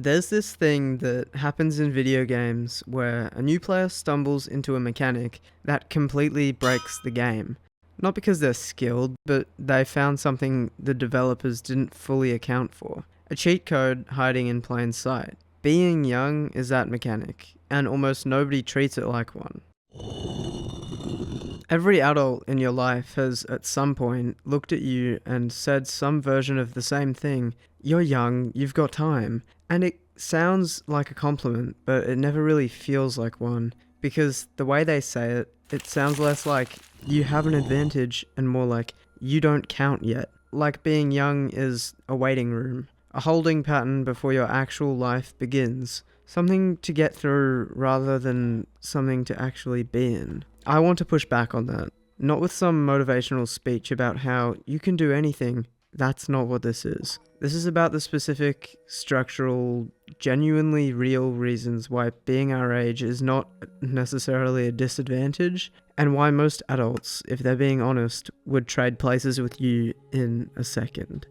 There's this thing that happens in video games where a new player stumbles into a mechanic that completely breaks the game. Not because they're skilled, but they found something the developers didn't fully account for. A cheat code hiding in plain sight. Being young is that mechanic, and almost nobody treats it like one. Every adult in your life has at some point looked at you and said some version of the same thing. You're young, you've got time. And it sounds like a compliment, but it never really feels like one. Because the way they say it, it sounds less like you have an advantage and more like you don't count yet. Like being young is a waiting room, a holding pattern before your actual life begins. Something to get through rather than something to actually be in. I want to push back on that. Not with some motivational speech about how you can do anything. That's not what this is. This is about the specific, structural, genuinely real reasons why being our age is not necessarily a disadvantage, and why most adults, if they're being honest, would trade places with you in a second.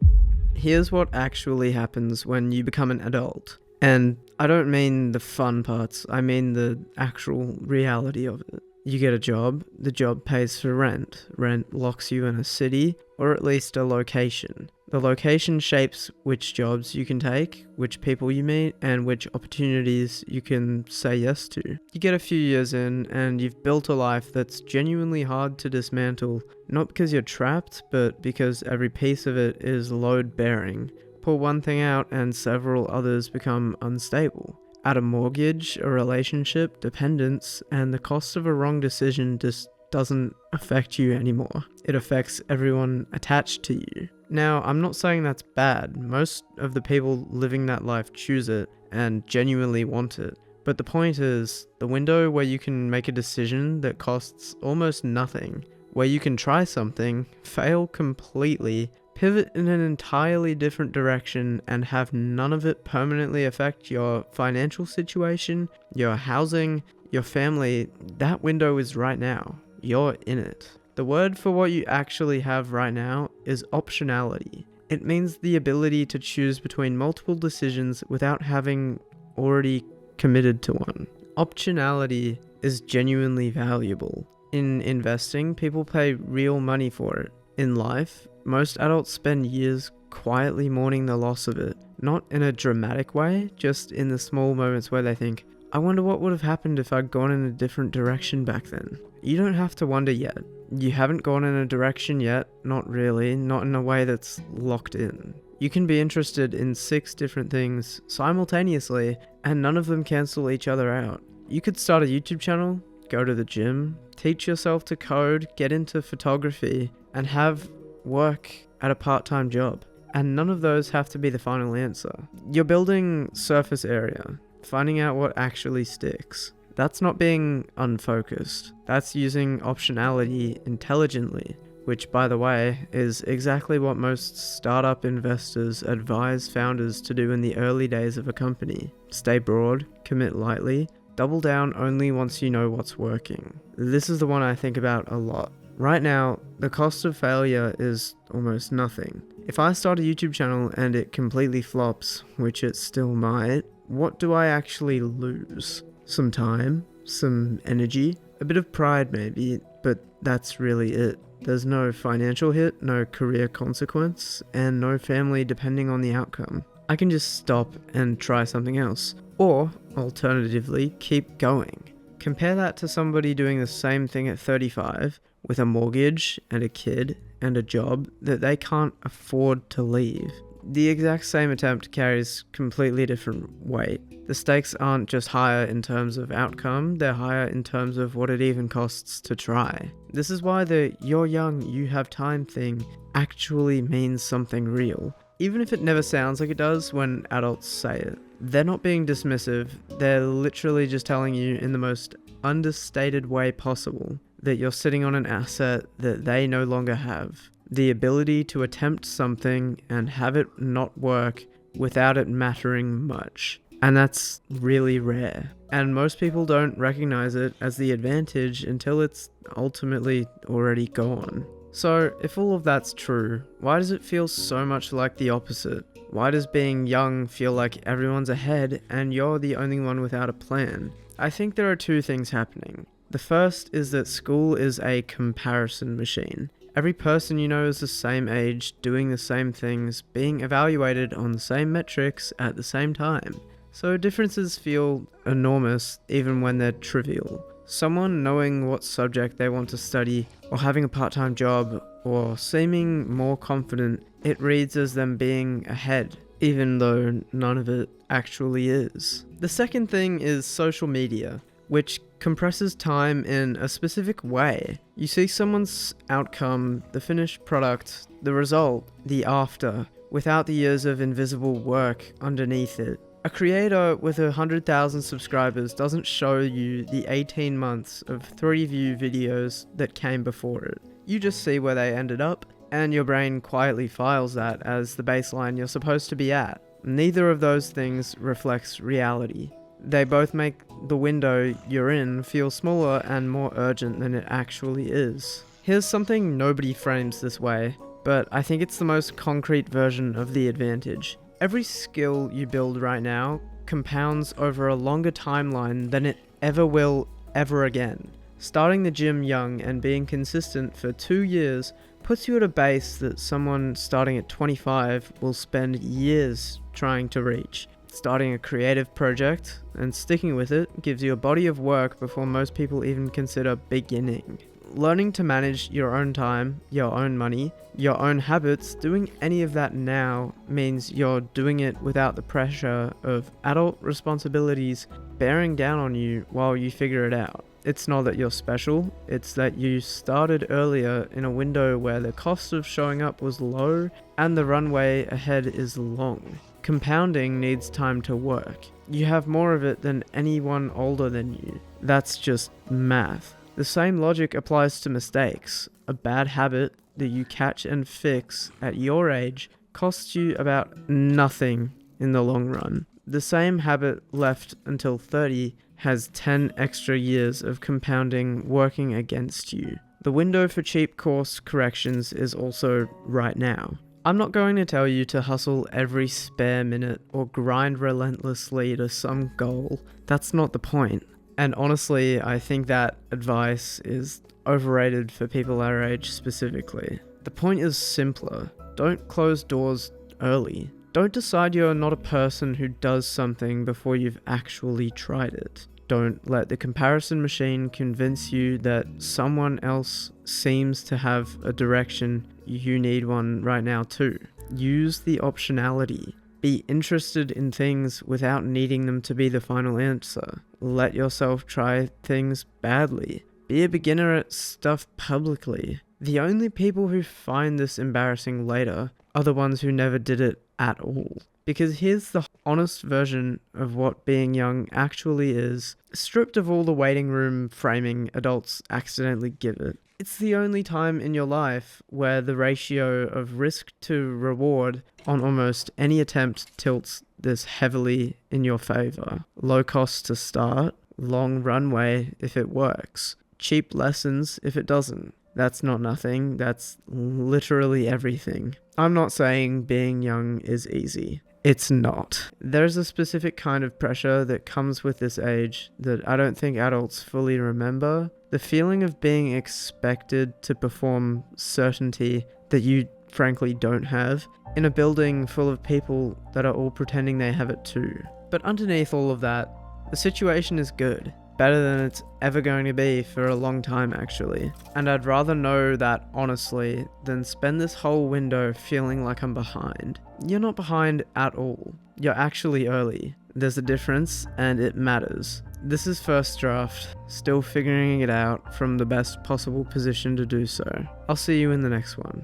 Here's what actually happens when you become an adult. And I don't mean the fun parts, I mean the actual reality of it. You get a job, the job pays for rent. Rent locks you in a city, or at least a location. The location shapes which jobs you can take, which people you meet, and which opportunities you can say yes to. You get a few years in, and you've built a life that's genuinely hard to dismantle, not because you're trapped, but because every piece of it is load-bearing. Pull one thing out, and several others become unstable. Add a mortgage, a relationship, dependence, and the cost of a wrong decision just doesn't affect you anymore. It affects everyone attached to you. Now, I'm not saying that's bad. Most of the people living that life choose it and genuinely want it. But the point is, the window where you can make a decision that costs almost nothing, where you can try something, fail completely, pivot in an entirely different direction, and have none of it permanently affect your financial situation, your housing, your family, that window is right now. You're in it. The word for what you actually have right now is optionality. It means the ability to choose between multiple decisions without having already committed to one. Optionality is genuinely valuable. In investing, people pay real money for it. In life, most adults spend years quietly mourning the loss of it. Not in a dramatic way, just in the small moments where they think, I wonder what would have happened if I'd gone in a different direction back then. You don't have to wonder yet. You haven't gone in a direction yet, not really, not in a way that's locked in. You can be interested in 6 different things simultaneously, and none of them cancel each other out. You could start a YouTube channel, go to the gym, teach yourself to code, get into photography, and have work at a part-time job. And none of those have to be the final answer. You're building surface area, finding out what actually sticks. That's not being unfocused. That's using optionality intelligently, which, by the way, is exactly what most startup investors advise founders to do in the early days of a company. Stay broad, commit lightly, double down only once you know what's working. This is the one I think about a lot. Right now, the cost of failure is almost nothing. If I start a YouTube channel and it completely flops, which it still might, what do I actually lose? Some time, some energy, a bit of pride maybe, but that's really it. There's no financial hit, no career consequence, and no family depending on the outcome. I can just stop and try something else, or alternatively, keep going. Compare that to somebody doing the same thing at 35 with a mortgage and a kid and a job that they can't afford to leave. The exact same attempt carries completely different weight. The stakes aren't just higher in terms of outcome, they're higher in terms of what it even costs to try. This is why the "you're young, you have time" thing actually means something real, even if it never sounds like it does when adults say it. They're not being dismissive, they're literally just telling you in the most understated way possible that you're sitting on an asset that they no longer have. The ability to attempt something and have it not work without it mattering much. And that's really rare. And most people don't recognize it as the advantage until it's ultimately already gone. So, if all of that's true, why does it feel so much like the opposite? Why does being young feel like everyone's ahead and you're the only one without a plan? I think there are two things happening. The first is that school is a comparison machine. Every person you know is the same age, doing the same things, being evaluated on the same metrics at the same time. So differences feel enormous even when they're trivial. Someone knowing what subject they want to study, or having a part-time job, or seeming more confident, it reads as them being ahead, even though none of it actually is. The second thing is social media, which compresses time in a specific way. You see someone's outcome, the finished product, the result, the after, without the years of invisible work underneath it. A creator with 100,000 subscribers doesn't show you the 18 months of 3-view videos that came before it. You just see where they ended up, and your brain quietly files that as the baseline you're supposed to be at. Neither of those things reflects reality. They both make the window you're in feel smaller and more urgent than it actually is. Here's something nobody frames this way, but I think it's the most concrete version of the advantage. Every skill you build right now compounds over a longer timeline than it ever will ever again. Starting the gym young and being consistent for 2 years puts you at a base that someone starting at 25 will spend years trying to reach. Starting a creative project and sticking with it gives you a body of work before most people even consider beginning. Learning to manage your own time, your own money, your own habits, doing any of that now means you're doing it without the pressure of adult responsibilities bearing down on you while you figure it out. It's not that you're special, it's that you started earlier in a window where the cost of showing up was low and the runway ahead is long. Compounding needs time to work. You have more of it than anyone older than you. That's just math. The same logic applies to mistakes. A bad habit that you catch and fix at your age costs you about nothing in the long run. The same habit left until 30 has 10 extra years of compounding working against you. The window for cheap course corrections is also right now. I'm not going to tell you to hustle every spare minute or grind relentlessly to some goal. That's not the point. And honestly, I think that advice is overrated for people our age specifically. The point is simpler. Don't close doors early. Don't decide you're not a person who does something before you've actually tried it. Don't let the comparison machine convince you that someone else seems to have a direction you need one right now too. Use the optionality. Be interested in things without needing them to be the final answer. Let yourself try things badly. Be a beginner at stuff publicly. The only people who find this embarrassing later are the ones who never did it at all. Because here's the honest version of what being young actually is, stripped of all the waiting room framing adults accidentally give it. It's the only time in your life where the ratio of risk to reward on almost any attempt tilts this heavily in your favor. Low cost to start, long runway if it works, cheap lessons if it doesn't. That's not nothing, that's literally everything. I'm not saying being young is easy. It's not. There's a specific kind of pressure that comes with this age that I don't think adults fully remember. The feeling of being expected to perform certainty that you frankly don't have in a building full of people that are all pretending they have it too. But underneath all of that, the situation is good. Better than it's ever going to be for a long time actually. And I'd rather know that honestly than spend this whole window feeling like I'm behind. You're not behind at all. You're actually early. There's a difference and it matters. This is first draft, still figuring it out from the best possible position to do so. I'll see you in the next one.